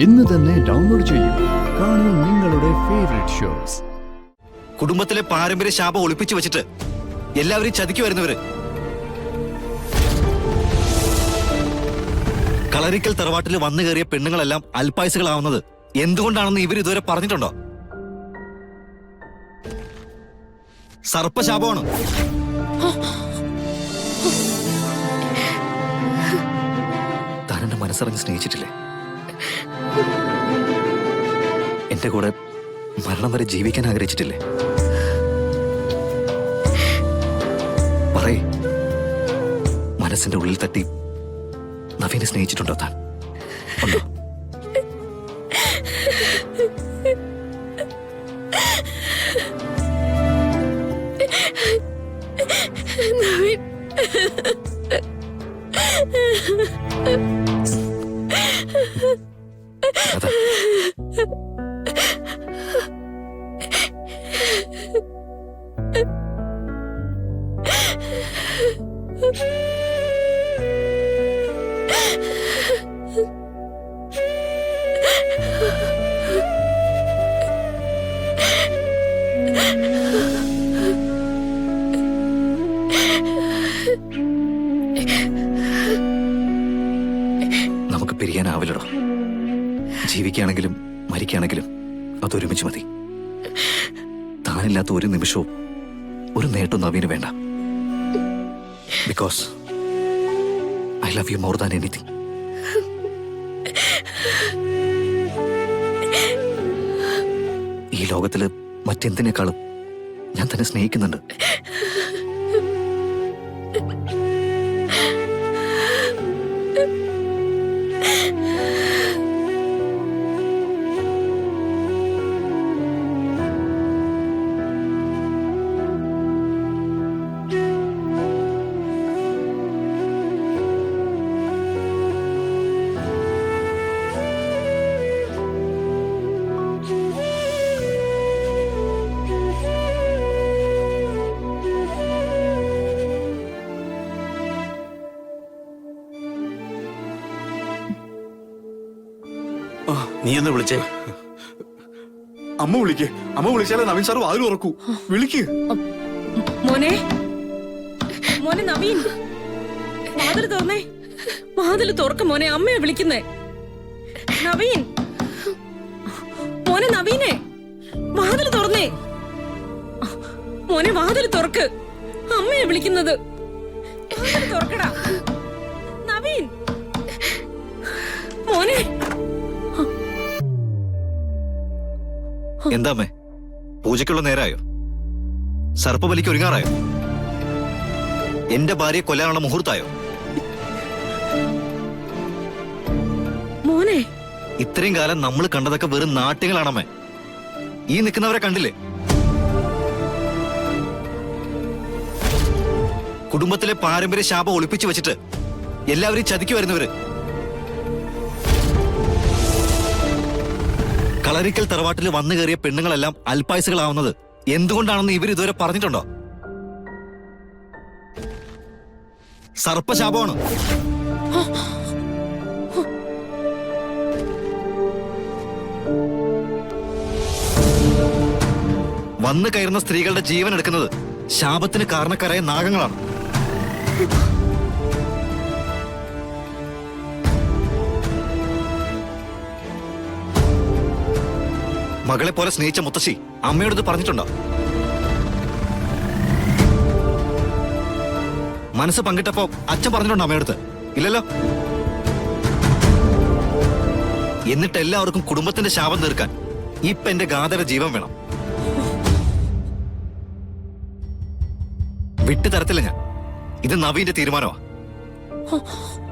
ഇന്ന് തന്നെ ഡൗൺലോഡ് ചെയ്യൂ. കാണൂ നിങ്ങളുടെ ഫേവറേറ്റ് ഷോസ്. കുടുംബത്തിലെ പാരമ്പര്യ ശാപം ഒളിപ്പിച്ചു വെച്ചിട്ട് എല്ലാവരും ചതിക്ക് വരുന്നവര്. കളരിക്കൽ തറവാട്ടിൽ വന്നു കയറിയ പെണ്ണുങ്ങളെല്ലാം അൽപായസുകളാവുന്നത് എന്തുകൊണ്ടാണെന്ന് ഇവർ ഇതുവരെ പറഞ്ഞിട്ടുണ്ടോ? സർപ്പശാപമാണ്. താൻ എന്നെ മനസ്സറിഞ്ഞ് സ്നേഹിച്ചിട്ടില്ലേ? എന്റെ കൂടെ മരണം വരെ ജീവിക്കാൻ ആഗ്രഹിച്ചിട്ടില്ലേ? പറയ്, മനസ്സിന്റെ ഉള്ളിൽ തട്ടി നവീനെ സ്നേഹിച്ചിട്ടുണ്ടോ താൻ? ഉണ്ടോ? നവീൻ, അതാ നമുക്ക് പിരിയാനാവില്ലടോ. ജീവിക്കുകയാണെങ്കിലും മരിക്കുകയാണെങ്കിലും അതൊരുമിച്ച് മതി. താനില്ലാത്ത ഒരു നിമിഷവും ഒരു നേട്ടവും നവീന് വേണ്ട. Because I love you more than anything. ഈ ലോകത്തില് മറ്റെന്തിനേക്കാളും ഞാൻ തന്നെ സ്നേഹിക്കുന്നുണ്ട്. നീ ഒന്ന് വിളിച്ചേ. അമ്മ വിളിക്കേ. അമ്മ വിളിച്ചാലേ നവീൻ സാർ വാതിൽ തുറക്കൂ. വിളിക്ക് മോനെ. മോനെ നവീൻ, വാതിൽ തുറന്നേ. വാതിൽ തുറക്ക മോനെ, അമ്മയെ വിളിക്കുന്നേ. നവീൻ, മോനെ നവീനെ, വാതിൽ തുറന്നേ. മോനെ വാതിൽ തുറക്ക്, അമ്മയെ വിളിക്കുന്നത്. വാതിൽ തുറക്കടാ നവീൻ. മോനെ. എന്താമ്മേ, പൂജയ്ക്കുള്ള നേരായോ? സർപ്പബലിക്ക് ഒരുങ്ങാറായോ? എന്റെ ഭാര്യയെ കൊല്ലാനുള്ള മുഹൂർത്തായോ? മോനെ, ഇത്രയും കാലം നമ്മൾ കണ്ടതൊക്കെ വെറും നാട്യങ്ങളാണമ്മേ. ഈ നിൽക്കുന്നവരെ കണ്ടില്ലേ? കുടുംബത്തിലെ പാരമ്പര്യ ശാപം ഒളിപ്പിച്ചു വെച്ചിട്ട് എല്ലാവരും ചതിക്ക് വരുന്നവര്. കളരിക്കൽ തറവാട്ടിൽ വന്നു കയറിയ പെണ്ണുങ്ങളെല്ലാം അൽപായസുകളാവുന്നത് എന്തുകൊണ്ടാണെന്ന് ഇവർ ഇതുവരെ പറഞ്ഞിട്ടുണ്ടോ? സർപ്പശാപമാണ്. വന്നു കയറുന്ന സ്ത്രീകളുടെ ജീവൻ എടുക്കുന്നത് ശാപത്തിന് കാരണക്കാരായ നാഗങ്ങളാണ്. മകളെ പോലെ സ്നേഹിച്ച മുത്തശ്ശി അമ്മയോട് പറഞ്ഞിട്ടുണ്ടോ? മനസ്സ് പങ്കിട്ടപ്പോ അച്ഛൻ പറഞ്ഞിട്ടുണ്ടോ അമ്മയോടുത്ത്? ഇല്ലല്ലോ. എന്നിട്ട് എല്ലാവർക്കും കുടുംബത്തിന്റെ ശാപം തീർക്കാൻ ഇപ്പൊ എന്റെ ഗാഥര ജീവൻ വേണം. വിട്ടു തരത്തില്ല ഞാൻ. ഇത് നവീന്റെ തീരുമാനമാ.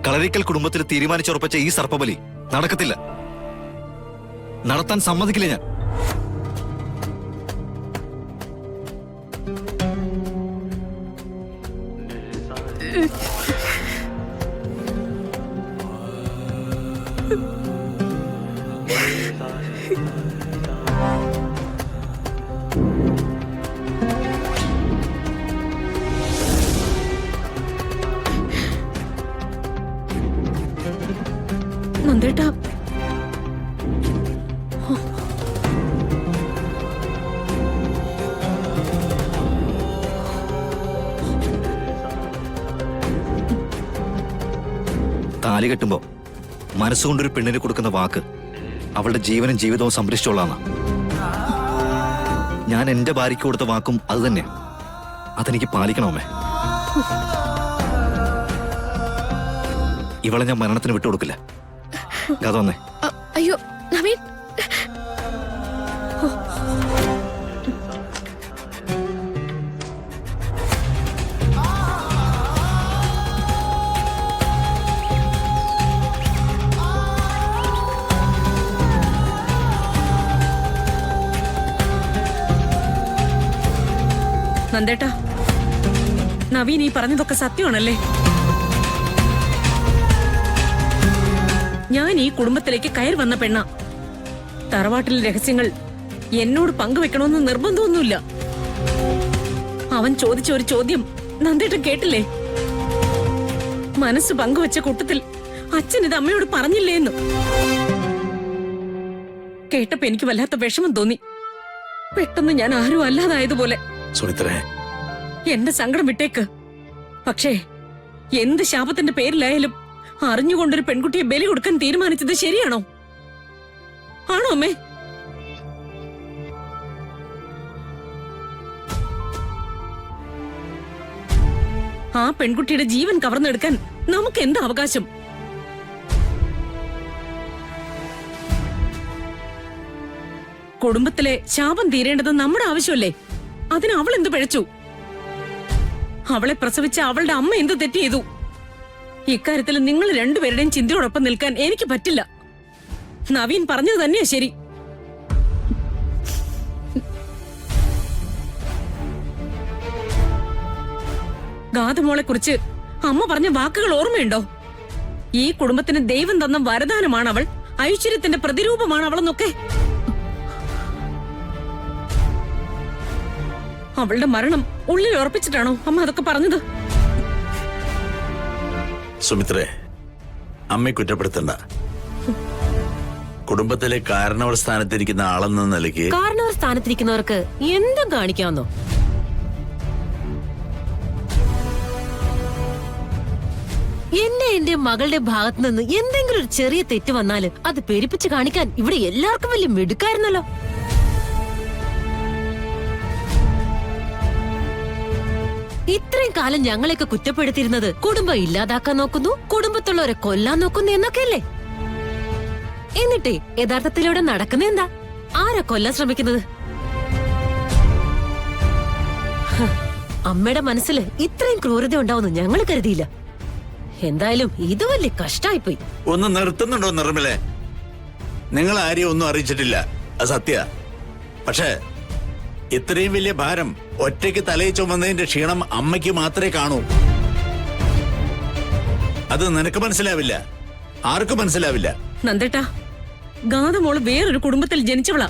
കളരിക്കൽ കുടുംബത്തിൽ തീരുമാനിച്ചുറപ്പിച്ച ഈ സർപ്പബലി നടക്കത്തില്ല. നടത്താൻ സമ്മതിക്കില്ല ഞാൻ. നന്ദേട്ടാ, താലി കെട്ടുമ്പോ മനസ്സുകൊണ്ടൊരു പെണ്ണിന് കൊടുക്കുന്ന വാക്ക് അവളുടെ ജീവനും ജീവിതവും സംരക്ഷിച്ചോളാന്ന. ഞാൻ എന്റെ ഭാര്യയ്ക്ക് കൊടുത്ത വാക്കും അത് തന്നെ. അതെനിക്ക് പാലിക്കണമേ. ഇവളെ ഞാൻ മരണത്തിന് വിട്ടുകൊടുക്കില്ല. ഗാഥ വന്നേ. അയ്യോ നവീൻ, നന്ദേട്ടാ, നവീൻ ഈ പറഞ്ഞതൊക്കെ സത്യമാണല്ലേ? ഞാൻ ഈ കുടുംബത്തിലേക്ക് കയറി വന്ന പെണ്ണ. തറവാട്ടിലെ രഹസ്യങ്ങൾ എന്നോട് പങ്കുവെക്കണമെന്ന് നിർബന്ധമൊന്നുമില്ല. അവൻ ചോദിച്ച ഒരു ചോദ്യം നന്ദേട്ടൻ കേട്ടില്ലേ? മനസ്സ് പങ്കുവെച്ച കൂട്ടത്തിൽ അച്ഛൻ ഇത് അമ്മയോട് പറഞ്ഞില്ലേ എന്ന്. കേട്ടപ്പോ എനിക്ക് വല്ലാത്ത വിഷമം തോന്നി. പെട്ടെന്ന് ഞാൻ ആരും അല്ലാതായതുപോലെ. സുമിത്രേ, എന്റെ സങ്കടം വിട്ടേക്ക്. പക്ഷേ എന്ത് ശാപത്തിന്റെ പേരിലായാലും അറിഞ്ഞുകൊണ്ടൊരു പെൺകുട്ടിയെ ബലി കൊടുക്കാൻ തീരുമാനിച്ചത് ശരിയാണോ? ആണോ അമ്മേ? ആ പെൺകുട്ടിയുടെ ജീവൻ കവർന്നെടുക്കാൻ നമുക്ക് എന്ത് അവകാശം? കുടുംബത്തിലെ ശാപം തീരേണ്ടത് നമ്മുടെ ആവശ്യമല്ലേ? അതിന് അവൾ എന്ത് പിഴച്ചു? അവളെ പ്രസവിച്ച അവളുടെ അമ്മ എന്ത് തെറ്റ് ചെയ്തു? ഇക്കാര്യത്തിൽ നിങ്ങൾ രണ്ടുപേരുടെയും ചിന്തയോടൊപ്പം നിൽക്കാൻ എനിക്ക് പറ്റില്ല. നവീൻ പറഞ്ഞത് തന്നെയാ ശരി. ഗാഥമോളെ കുറിച്ച് അമ്മ പറഞ്ഞ വാക്കുകൾ ഓർമ്മയുണ്ടോ? ഈ കുടുംബത്തിന് ദൈവം തന്ന വരദാനമാണ് അവൾ, ഐശ്വര്യത്തിന്റെ പ്രതിരൂപമാണ് അവളെന്നൊക്കെ. അവളുടെ മരണം ഉള്ളിൽ ഉറപ്പിച്ചിട്ടാണോ അമ്മ അതൊക്കെ പറഞ്ഞത്? സുമിത്രേ, അമ്മയെ കുറ്റപ്പെടുത്തണ്ട. കുടുംബത്തിലെ കാരണവർ സ്ഥാനത്തിരിക്കുന്ന ആളെന്ന നിലയ്ക്ക് കാരണവർ സ്ഥാനത്തിരിക്കുന്നവർക്ക് എന്തും കാണിക്കാമെന്നോ? എന്റെ മകളുടെ ഭാഗത്ത് നിന്ന് എന്തെങ്കിലും ഒരു ചെറിയ തെറ്റ് വന്നാല് അത് പെരുപ്പിച്ച് കാണിക്കാൻ ഇവിടെ എല്ലാവർക്കും വലിയ മിടുക്കായിരുന്നല്ലോ. ഇത്രയും കാലം ഞങ്ങളെയൊക്കെ കുറ്റപ്പെടുത്തിയിരുന്നത് കുടുംബം ഇല്ലാതാക്കാൻ നോക്കുന്നു, കുടുംബത്തുള്ളവരെ കൊല്ലാൻ നോക്കുന്നു എന്നൊക്കെയല്ലേ? എന്നിട്ടേ യഥാർത്ഥത്തിൽ ഇവിടെ നടക്കുന്ന എന്താ? ആരാ കൊല്ലാൻ ശ്രമിക്കുന്നത്? അമ്മയുടെ മനസ്സിൽ ഇത്രയും ക്രൂരത ഉണ്ടാവുമെന്ന് ഞങ്ങൾ കരുതിയില്ല. എന്തായാലും ഇത് വലിയ കഷ്ടായിപ്പോയി. ഒന്ന് നിർത്തുന്നുണ്ടോ നിർമ്മലേ? നിങ്ങൾ ആരെയും ഒന്നും അറിയിച്ചിട്ടില്ല, അത് സത്യ. പക്ഷേ ഇത്രയും വലിയ ഭാരം ഒറ്റയ്ക്ക് തലയിൽ ചുമന്നതിന്റെ ക്ഷീണം അമ്മയ്ക്ക് മാത്രമേ കാണൂ. അത് നിനക്ക് മനസ്സിലാവില്ല, ആർക്കും മനസ്സിലാവില്ല. നന്ദേട്ടാ, ഗാഥമോള് വേറൊരു കുടുംബത്തിൽ ജനിച്ചവളാ.